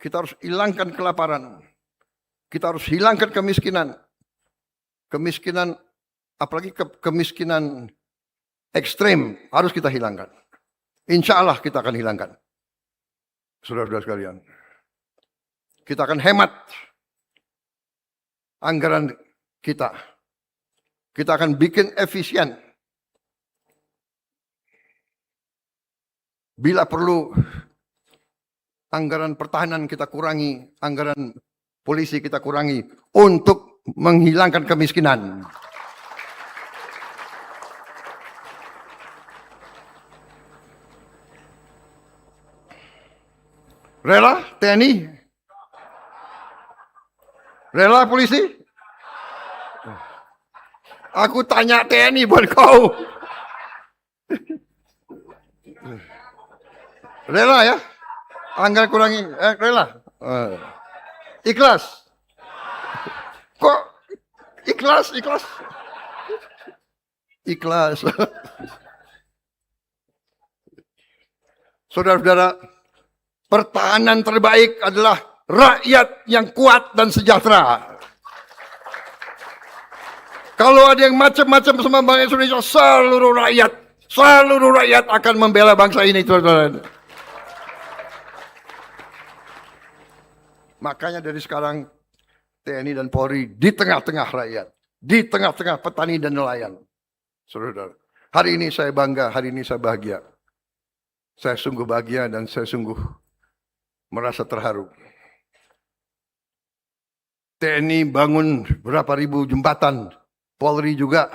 Kita harus hilangkan kelaparan. Kita harus hilangkan kemiskinan. Kemiskinan, apalagi kemiskinan ekstrim, harus kita hilangkan. Insya Allah kita akan hilangkan. Saudara-saudara sekalian. Kita akan hemat anggaran kita. Kita akan bikin efisien. Bila perlu, anggaran pertahanan kita kurangi, anggaran polisi kita kurangi untuk menghilangkan kemiskinan. Rela TNI? Rela polisi? Aku tanya TNI buat kau. Rela ya? Anggaran kurangi, rela? Ikhlas? Kok ikhlas? Ikhlas. Saudara-saudara, pertahanan terbaik adalah rakyat yang kuat dan sejahtera. Kalau ada yang macam-macam sama bangsa Indonesia, seluruh rakyat akan membela bangsa ini, saudara. Makanya dari sekarang TNI dan Polri di tengah-tengah rakyat, di tengah-tengah petani dan nelayan. Saudara, hari ini saya bangga, hari ini saya bahagia. Saya sungguh bahagia dan saya sungguh merasa terharu. TNI bangun berapa ribu jembatan, Polri juga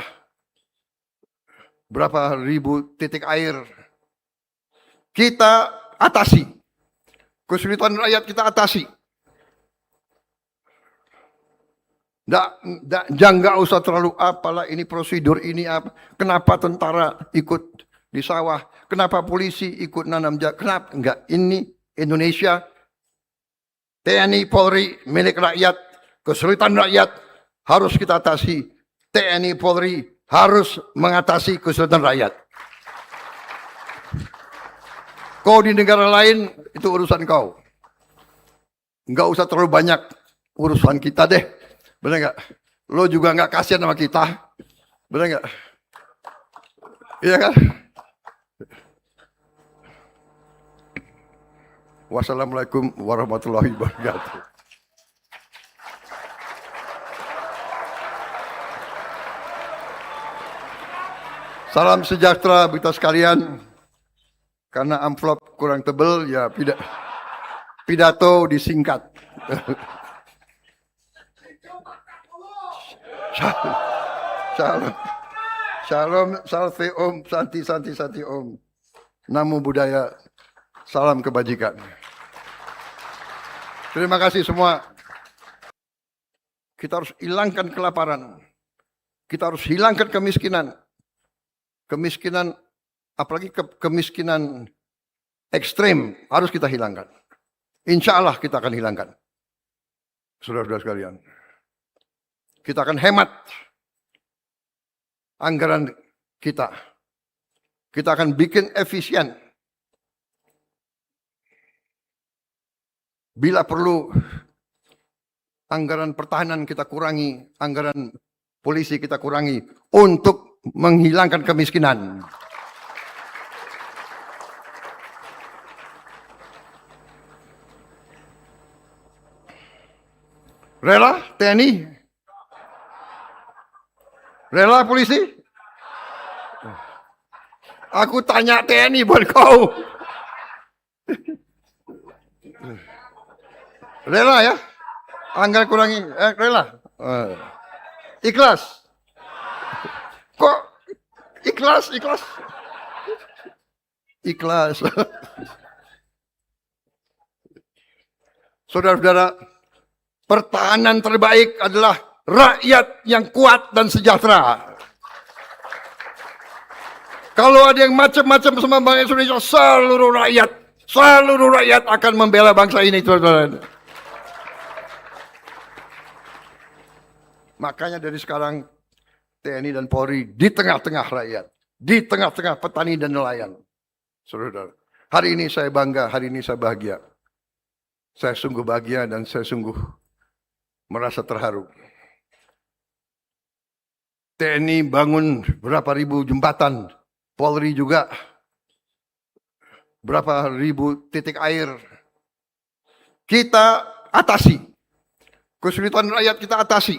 berapa ribu titik air. Kita atasi. Kesulitan rakyat kita atasi. Jangan usah terlalu apalah ini prosedur ini apa. Kenapa tentara ikut di sawah? Kenapa polisi ikut nanam jagung? Kenapa? Enggak, ini Indonesia. TNI Polri milik rakyat. Kesulitan rakyat harus kita atasi. TNI Polri harus mengatasi kesulitan rakyat. Kau di negara lain itu urusan kau. Enggak usah terlalu banyak urusan kita deh. Benar nggak? Lo juga nggak kasihan sama kita, benar nggak? Iya kan? Wassalamualaikum warahmatullahi wabarakatuh. Salam sejahtera kita sekalian. Karena amplop kurang tebel, ya pidato disingkat. Shalom, salve om, santi om. Namo Buddhaya, salam kebajikan. Terima kasih semua. Kita harus hilangkan kelaparan. Kita harus hilangkan kemiskinan. Kemiskinan, apalagi kemiskinan ekstrim, harus kita hilangkan. Insya Allah kita akan hilangkan. Saudara-saudara sekalian. Kita akan hemat anggaran kita. Kita akan bikin efisien. Bila perlu, anggaran pertahanan kita kurangi, anggaran polisi kita kurangi untuk menghilangkan kemiskinan. Rela TNI? Rela polisi? Aku tanya TNI buat kau. Rela ya? Anggaran kurangi, rela? Ikhlas? Kok ikhlas? Ikhlas. Saudara-saudara, pertahanan terbaik adalah rakyat yang kuat dan sejahtera. Kalau ada yang macam-macam sama bangsa Indonesia, seluruh rakyat akan membela bangsa ini, saudara. Makanya dari sekarang TNI dan Polri di tengah-tengah rakyat, di tengah-tengah petani dan nelayan. Saudara, hari ini saya bangga, hari ini saya bahagia. Saya sungguh bahagia dan saya sungguh merasa terharu. TNI bangun berapa ribu jembatan, Polri juga berapa ribu titik air. Kita atasi. Kesulitan rakyat kita atasi.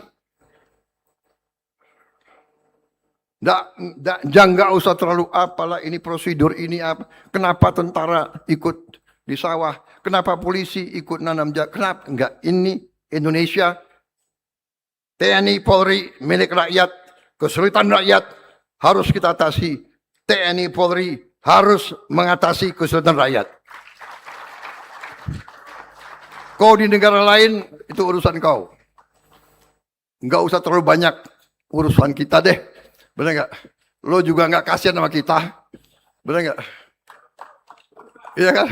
Jangan usah terlalu apalah ini prosedur ini apa. Kenapa tentara ikut di sawah? Kenapa polisi ikut nanam jagung? Kenapa? Enggak, ini Indonesia. TNI Polri milik rakyat. Kesulitan rakyat harus kita atasi. TNI Polri harus mengatasi kesulitan rakyat. Kau di negara lain itu urusan kau. Enggak usah terlalu banyak urusan kita deh. Benar nggak? Lo juga nggak kasihan sama kita. Benar nggak? Iya kan?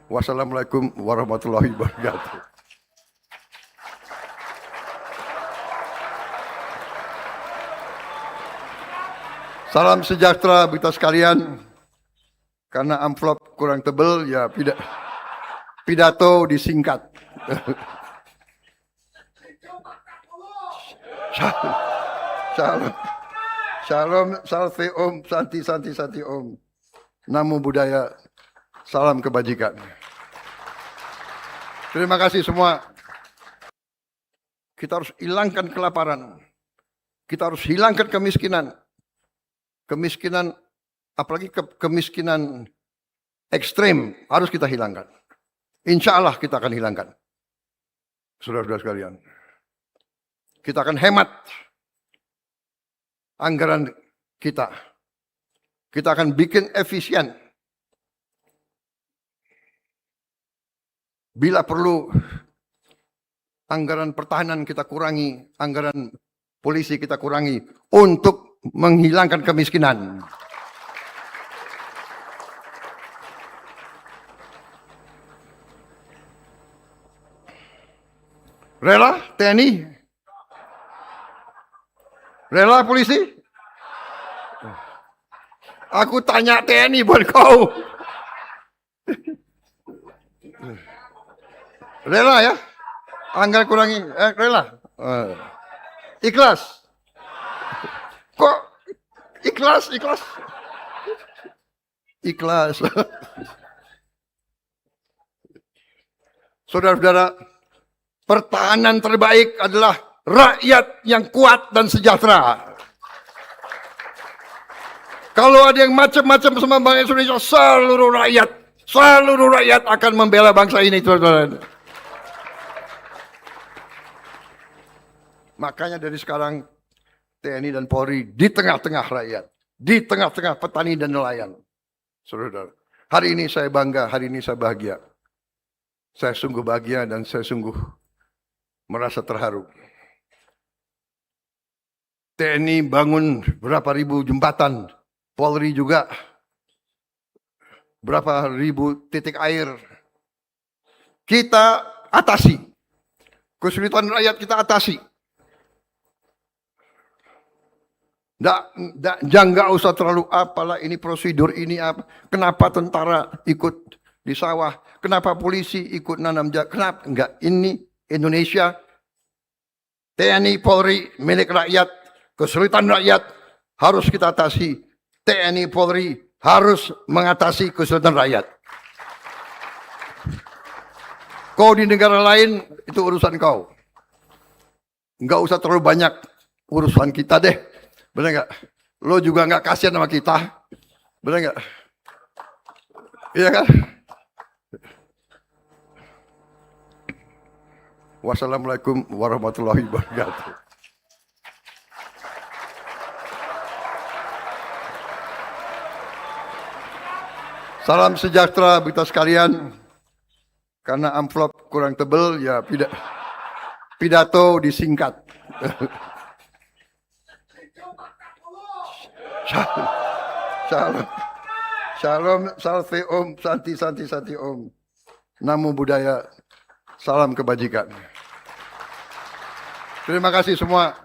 Wassalamualaikum warahmatullahi wabarakatuh. Salam sejahtera kita sekalian. Karena amplop kurang tebel, ya pidato disingkat. Shalom, salve om, santi om. Namo Buddhaya, salam kebajikan. Terima kasih semua. Kita harus hilangkan kelaparan. Kita harus hilangkan kemiskinan. Kemiskinan, apalagi kemiskinan ekstrim, harus kita hilangkan. Insya Allah kita akan hilangkan. Saudara-saudara sekalian. Kita akan hemat anggaran kita. Kita akan bikin efisien. Bila perlu, anggaran pertahanan kita kurangi, anggaran polisi kita kurangi untuk menghilangkan kemiskinan. Rela TNI? Rela polisi? Aku tanya TNI buat kau. Rela ya? Anggaran kurangi, rela? Ikhlas? Kok ikhlas? Ikhlas. Saudara-saudara, pertahanan terbaik adalah rakyat yang kuat dan sejahtera. Kalau ada yang macam-macam sama bangsa Indonesia, seluruh rakyat akan membela bangsa ini, saudara. Makanya dari sekarang TNI dan Polri di tengah-tengah rakyat, di tengah-tengah petani dan nelayan. Saudara, hari ini saya bangga, hari ini saya bahagia. Saya sungguh bahagia dan saya sungguh merasa terharu. TNI bangun berapa ribu jembatan, Polri juga berapa ribu titik air. Kita atasi. Kesulitan rakyat kita atasi. Jangan usah terlalu apalah ini prosedur ini apa. Kenapa tentara ikut di sawah? Kenapa polisi ikut nanam jagung? Kenapa? Enggak, ini Indonesia. TNI Polri milik rakyat. Kesulitan rakyat harus kita atasi. TNI Polri harus mengatasi kesulitan rakyat. Kau di negara lain itu urusan kau. Enggak usah terlalu banyak urusan kita deh. Benar nggak? Lo juga nggak kasihan sama kita. Benar nggak? Iya kan? Wassalamualaikum warahmatullahi wabarakatuh. Salam sejahtera kita sekalian. Karena amplop kurang tebel, ya pidato disingkat. Shalom, salve om, santi om. Namo Buddhaya, salam kebajikan. Terima kasih semua.